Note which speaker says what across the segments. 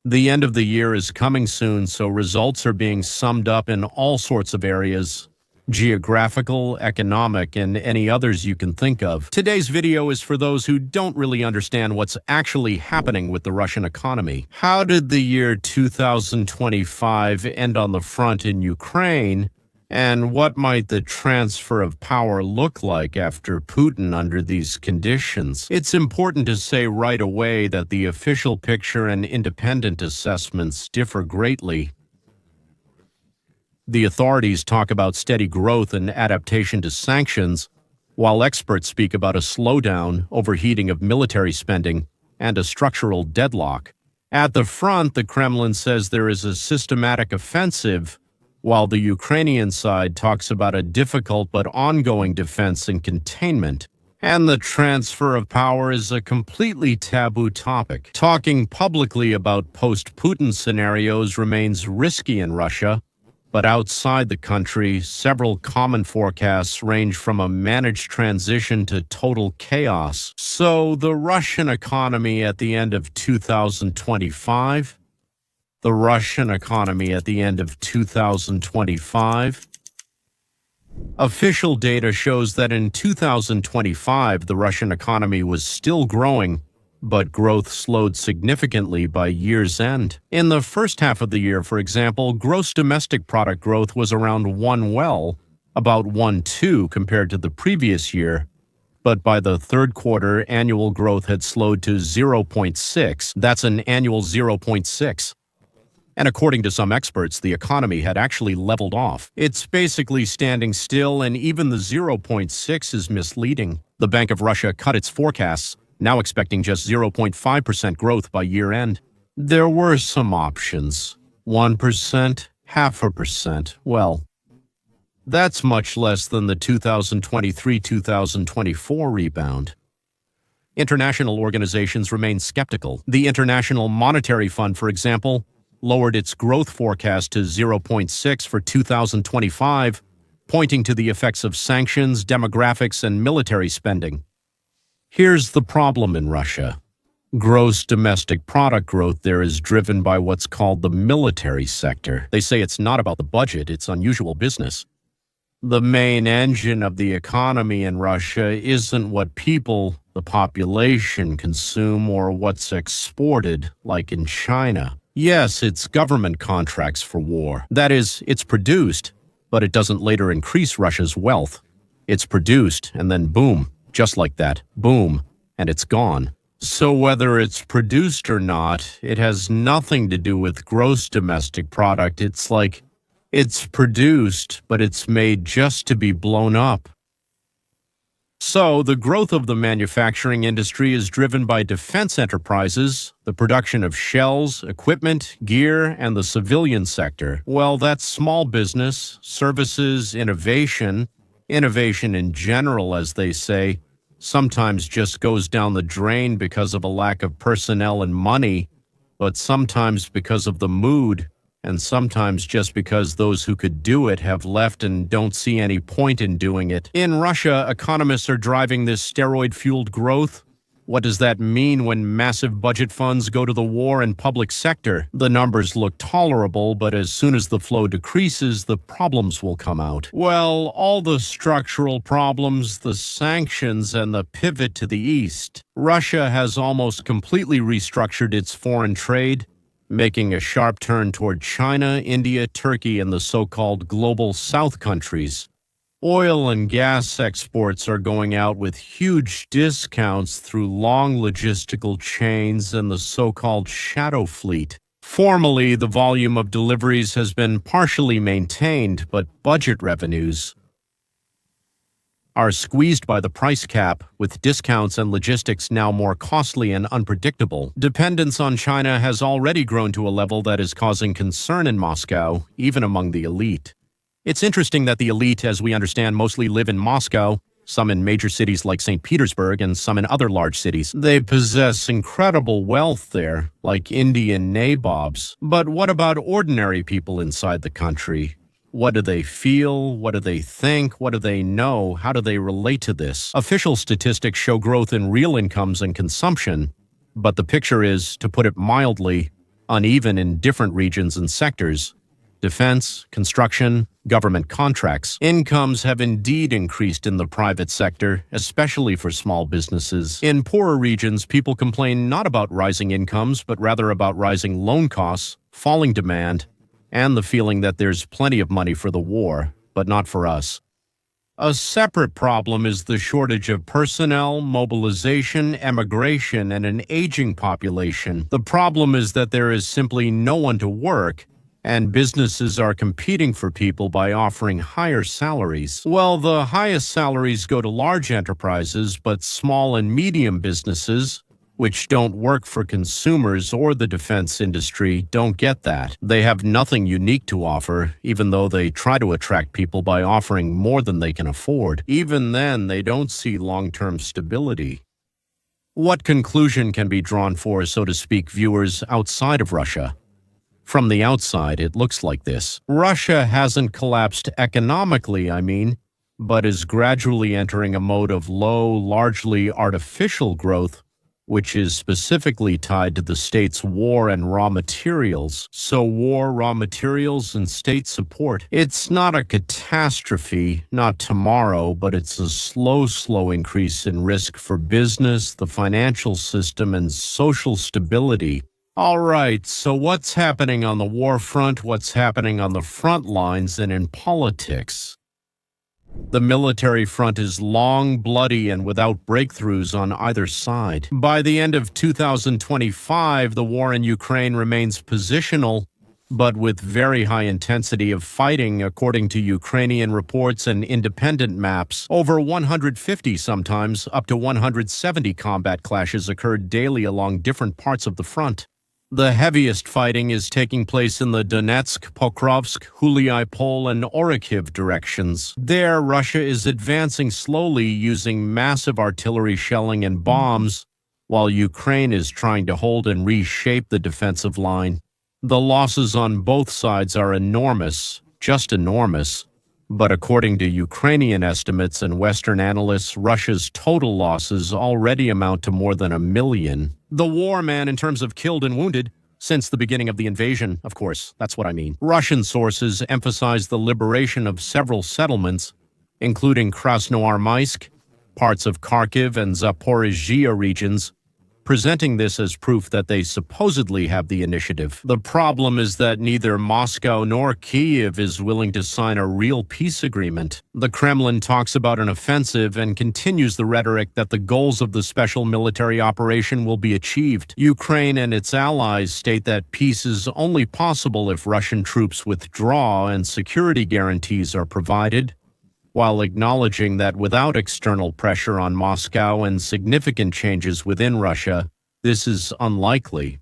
Speaker 1: The end of the year is coming soon, so results are being summed up in all sorts of areas: geographical, economic, and any others you can think of. Today's video is for those who don't really understand what's actually happening with the Russian economy. How did the year 2025 end on the front in Ukraine? And what might the transfer of power look like after Putin under these conditions? It's important to say right away that the official picture and independent assessments differ greatly. The authorities talk about steady growth and adaptation to sanctions, while experts speak about a slowdown, overheating of military spending, and a structural deadlock. At the front, the Kremlin says there is a systematic offensive, while the Ukrainian side talks about a difficult but ongoing defense and containment. And the transfer of power is a completely taboo topic. Talking publicly about post-Putin scenarios remains risky in Russia, but outside the country, several common forecasts range from a managed transition to total chaos. So the Russian economy at the end of 2025? The Russian economy at the end of 2025? Official data shows that in 2025, the Russian economy was still growing, but growth slowed significantly by year's end. In the first half of the year, for example, gross domestic product growth was around about 1.2 compared to the previous year. But by the third quarter, annual growth had slowed to 0.6. That's an annual 0.6. And according to some experts, the economy had actually leveled off. It's basically standing still, and even the 0.6 is misleading. The Bank of Russia cut its forecasts, now expecting just 0.5% growth by year-end. There were some options. 1%, 0.5%. Well, that's much less than the 2023-2024 rebound. International organizations remain skeptical. The International Monetary Fund, for example, lowered its growth forecast to 0.6 for 2025, pointing to the effects of sanctions, demographics, and military spending. Here's the problem in Russia. Gross domestic product growth there is driven by what's called the military sector. They say it's not about the budget, it's unusual business. The main engine of the economy in Russia isn't what people, the population, consume or what's exported, like in China. Yes, it's government contracts for war. That is, it's produced, but it doesn't later increase Russia's wealth. It's produced, and then boom, just like that, boom, and it's gone. So whether it's produced or not, it has nothing to do with gross domestic product. It's like it's produced, but it's made just to be blown up. So, the growth of the manufacturing industry is driven by defense enterprises, the production of shells, equipment, gear, and the civilian sector. Well, that's small business, services, innovation. Innovation in general, as they say, sometimes just goes down the drain because of a lack of personnel and money, but sometimes because of the mood, and sometimes just because those who could do it have left and don't see any point in doing it. In Russia, economists are driving this steroid-fueled growth. What does that mean when massive budget funds go to the war and public sector? The numbers look tolerable, but as soon as the flow decreases, the problems will come out. Well, all the structural problems, the sanctions, and the pivot to the east. Russia has almost completely restructured its foreign trade, making a sharp turn toward China, India, Turkey, and the so-called Global South countries. Oil and gas exports are going out with huge discounts through long logistical chains and the so-called shadow fleet. Formally, the volume of deliveries has been partially maintained, but budget revenues are squeezed by the price cap, with discounts and logistics now more costly and unpredictable. Dependence on China has already grown to a level that is causing concern in Moscow, even among the elite. It's interesting that the elite, as we understand, mostly live in Moscow, some in major cities like St. Petersburg and some in other large cities. They possess incredible wealth there, like Indian nabobs. But what about ordinary people inside the country? What do they feel? What do they think? What do they know? How do they relate to this? Official statistics show growth in real incomes and consumption, but the picture is, to put it mildly, uneven in different regions and sectors. Defense, construction, government contracts. Incomes have indeed increased in the private sector, especially for small businesses. In poorer regions, people complain not about rising incomes, but rather about rising loan costs, falling demand, and the feeling that there's plenty of money for the war, but not for us. A separate problem is the shortage of personnel, mobilization, emigration, and an aging population. The problem is that there is simply no one to work, and businesses are competing for people by offering higher salaries. Well, the highest salaries go to large enterprises, but small and medium businesses, which don't work for consumers or the defense industry, don't get that. They have nothing unique to offer, even though they try to attract people by offering more than they can afford. Even then, they don't see long-term stability. What conclusion can be drawn for, so to speak, viewers outside of Russia? From the outside, it looks like this. Russia hasn't collapsed economically, but is gradually entering a mode of low, largely artificial growth, which is specifically tied to the state's war and raw materials. So war, raw materials, and state support. It's not a catastrophe, not tomorrow, but it's a slow increase in risk for business, the financial system, and social stability. All right, so what's happening on the war front? What's happening on the front lines and in politics? The military front is long, bloody, and without breakthroughs on either side. By the end of 2025, the war in Ukraine remains positional, but with very high intensity of fighting, according to Ukrainian reports and independent maps. Over 150, sometimes up to 170 combat clashes occurred daily along different parts of the front. The heaviest fighting is taking place in the Donetsk, Pokrovsk, Huliai-Pol, and Orikhiv directions. There, Russia is advancing slowly using massive artillery shelling and bombs, while Ukraine is trying to hold and reshape the defensive line. The losses on both sides are enormous, just enormous. But according to Ukrainian estimates and Western analysts, Russia's total losses already amount to more than 1 million. The war, man, in terms of killed and wounded, since the beginning of the invasion, of course, that's what I mean. Russian sources emphasize the liberation of several settlements, including Krasnoarmysk, parts of Kharkiv and Zaporizhzhia regions, presenting this as proof that they supposedly have the initiative. The problem is that neither Moscow nor Kyiv is willing to sign a real peace agreement. The Kremlin talks about an offensive and continues the rhetoric that the goals of the special military operation will be achieved. Ukraine and its allies state that peace is only possible if Russian troops withdraw and security guarantees are provided, while acknowledging that without external pressure on Moscow and significant changes within Russia, this is unlikely.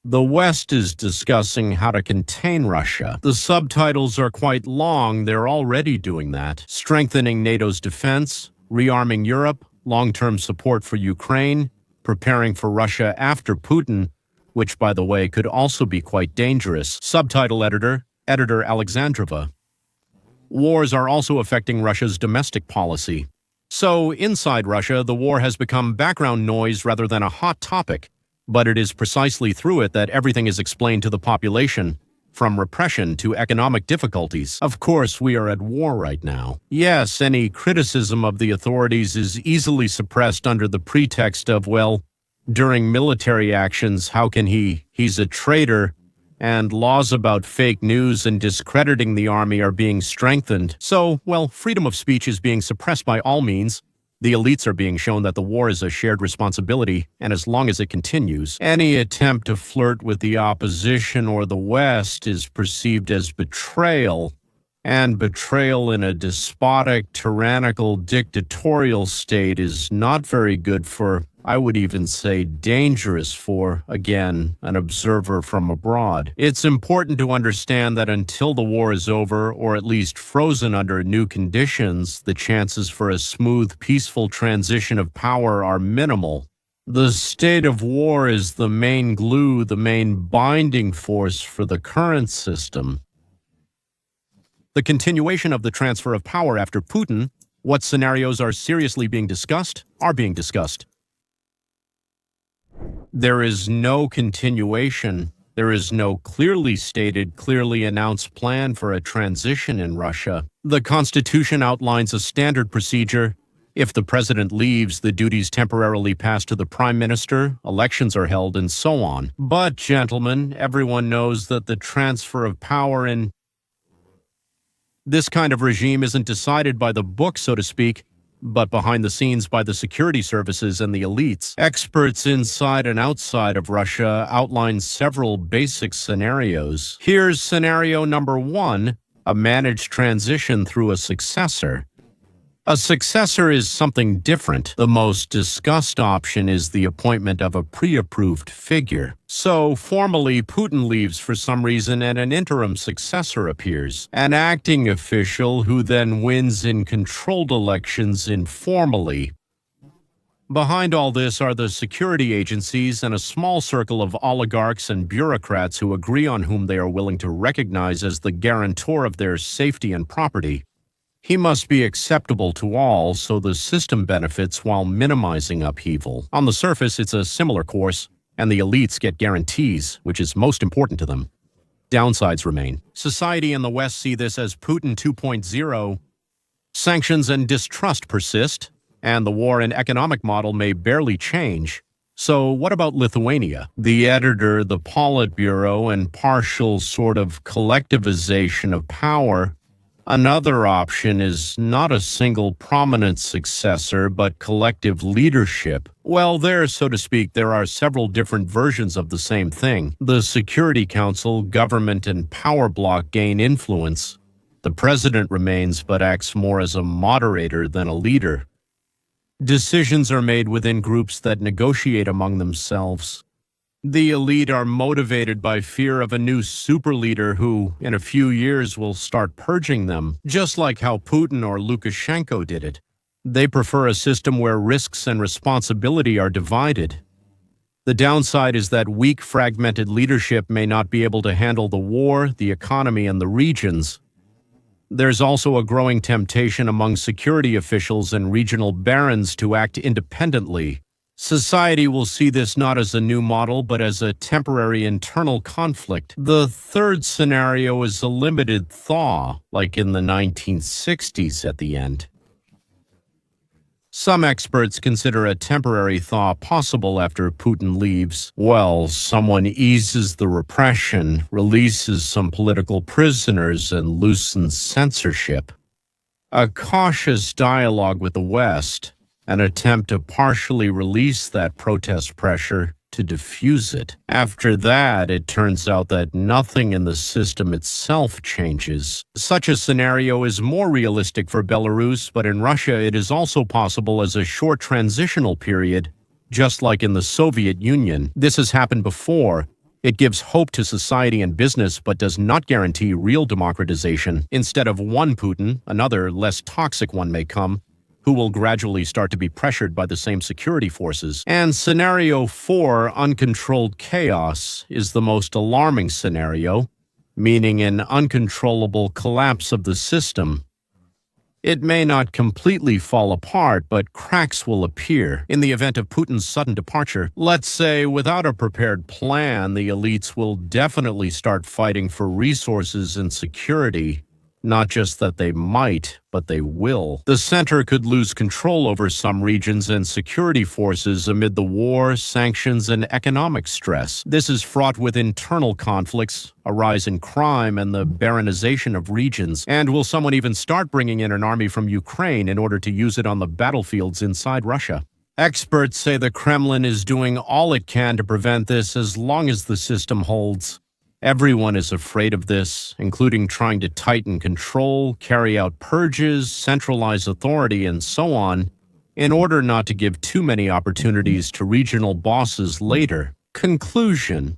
Speaker 1: The West is discussing how to contain Russia. The subtitles are quite long, they're already doing that. Strengthening NATO's defense, rearming Europe, long-term support for Ukraine, preparing for Russia after Putin, which, by the way, could also be quite dangerous. Subtitle editor Alexandrova. Wars are also affecting Russia's domestic policy. So, inside Russia, the war has become background noise rather than a hot topic, but it is precisely through it that everything is explained to the population, from repression to economic difficulties. Of course, we are at war right now. Yes, any criticism of the authorities is easily suppressed under the pretext of, well, during military actions, how can he's a traitor, and laws about fake news and discrediting the army are being strengthened. So, well, freedom of speech is being suppressed by all means. The elites are being shown that the war is a shared responsibility, and as long as it continues, any attempt to flirt with the opposition or the West is perceived as betrayal. And betrayal in a despotic, tyrannical, dictatorial state is not very good for, I would even say dangerous for, again, an observer from abroad. It's important to understand that until the war is over, or at least frozen under new conditions, the chances for a smooth, peaceful transition of power are minimal. The state of war is the main glue, the main binding force for the current system. The continuation of the transfer of power after Putin, what scenarios are seriously being discussed, are being discussed. There is no continuation. There is no clearly stated, clearly announced plan for a transition in Russia. The Constitution outlines a standard procedure. If the president leaves, the duties temporarily pass to the prime minister, elections are held, and so on. But, gentlemen, everyone knows that the transfer of power in this kind of regime isn't decided by the book, so to speak, but behind the scenes by the security services and the elites. Experts inside and outside of Russia outline several basic scenarios. Here's scenario number 1, a managed transition through a successor. A successor is something different. The most discussed option is the appointment of a pre-approved figure. So, formally, Putin leaves for some reason and an interim successor appears, an acting official who then wins in controlled elections informally. Behind all this are the security agencies and a small circle of oligarchs and bureaucrats who agree on whom they are willing to recognize as the guarantor of their safety and property. He must be acceptable to all, so the system benefits while minimizing upheaval. On the surface, it's a similar course, and the elites get guarantees, which is most important to them. Downsides remain. Society in the West see this as Putin 2.0. Sanctions and distrust persist, and the war and economic model may barely change. So what about Lithuania? The editor, the Politburo, and partial sort of collectivization of power. Another option is not a single prominent successor, but collective leadership. Well, there, so to speak, there are several different versions of the same thing. The Security Council, government, and power bloc gain influence. The president remains but acts more as a moderator than a leader. Decisions are made within groups that negotiate among themselves. The elite are motivated by fear of a new superleader who, in a few years, will start purging them, just like how Putin or Lukashenko did it. They prefer a system where risks and responsibility are divided. The downside is that weak, fragmented leadership may not be able to handle the war, the economy, and the regions. There's also a growing temptation among security officials and regional barons to act independently. Society will see this not as a new model, but as a temporary internal conflict. The third scenario is a limited thaw, like in the 1960s at the end. Some experts consider a temporary thaw possible after Putin leaves. Well, someone eases the repression, releases some political prisoners, and loosens censorship. A cautious dialogue with the West, an attempt to partially release that protest pressure, to diffuse it. After that, it turns out that nothing in the system itself changes. Such a scenario is more realistic for Belarus, but in Russia it is also possible as a short transitional period, just like in the Soviet Union. This has happened before. It gives hope to society and business, but does not guarantee real democratization. Instead of one Putin, another, less toxic one may come, who will gradually start to be pressured by the same security forces. And scenario 4, uncontrolled chaos, is the most alarming scenario, meaning an uncontrollable collapse of the system. It may not completely fall apart, but cracks will appear. In the event of Putin's sudden departure, let's say without a prepared plan, the elites will definitely start fighting for resources and security. Not just that they might, but they will. The center could lose control over some regions and security forces amid the war, sanctions, and economic stress. This is fraught with internal conflicts, a rise in crime, and the baronization of regions. And will someone even start bringing in an army from Ukraine in order to use it on the battlefields inside Russia? Experts say the Kremlin is doing all it can to prevent this as long as the system holds. Everyone is afraid of this, including trying to tighten control, carry out purges, centralize authority, and so on, in order not to give too many opportunities to regional bosses later. Conclusion.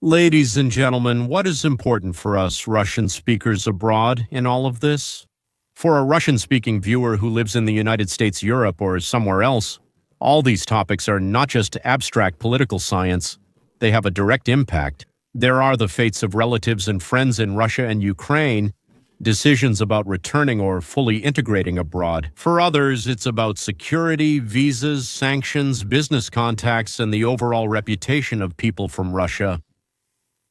Speaker 1: Ladies and gentlemen, what is important for us Russian speakers abroad in all of this? For a Russian-speaking viewer who lives in the United States, Europe, or somewhere else, all these topics are not just abstract political science. They have a direct impact. There are the fates of relatives and friends in Russia and Ukraine, decisions about returning or fully integrating abroad. For others, it's about security, visas, sanctions, business contacts, and the overall reputation of people from Russia.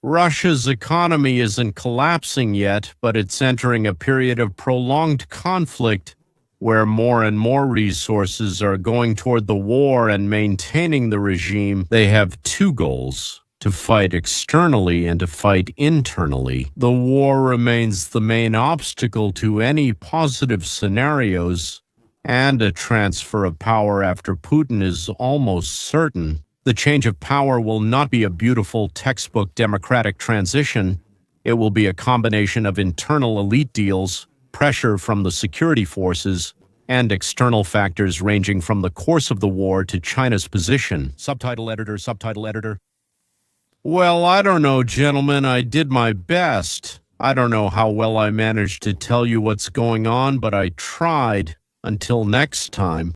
Speaker 1: Russia's economy isn't collapsing yet, but it's entering a period of prolonged conflict where more and more resources are going toward the war and maintaining the regime. They have two goals: to fight externally and to fight internally. The war remains the main obstacle to any positive scenarios, and a transfer of power after Putin is almost certain. The change of power will not be a beautiful textbook democratic transition. It will be a combination of internal elite deals, pressure from the security forces, and external factors ranging from the course of the war to China's position. Subtitle editor. Well, I don't know, gentlemen. I did my best. I don't know how well I managed to tell you what's going on, but I tried. Until next time.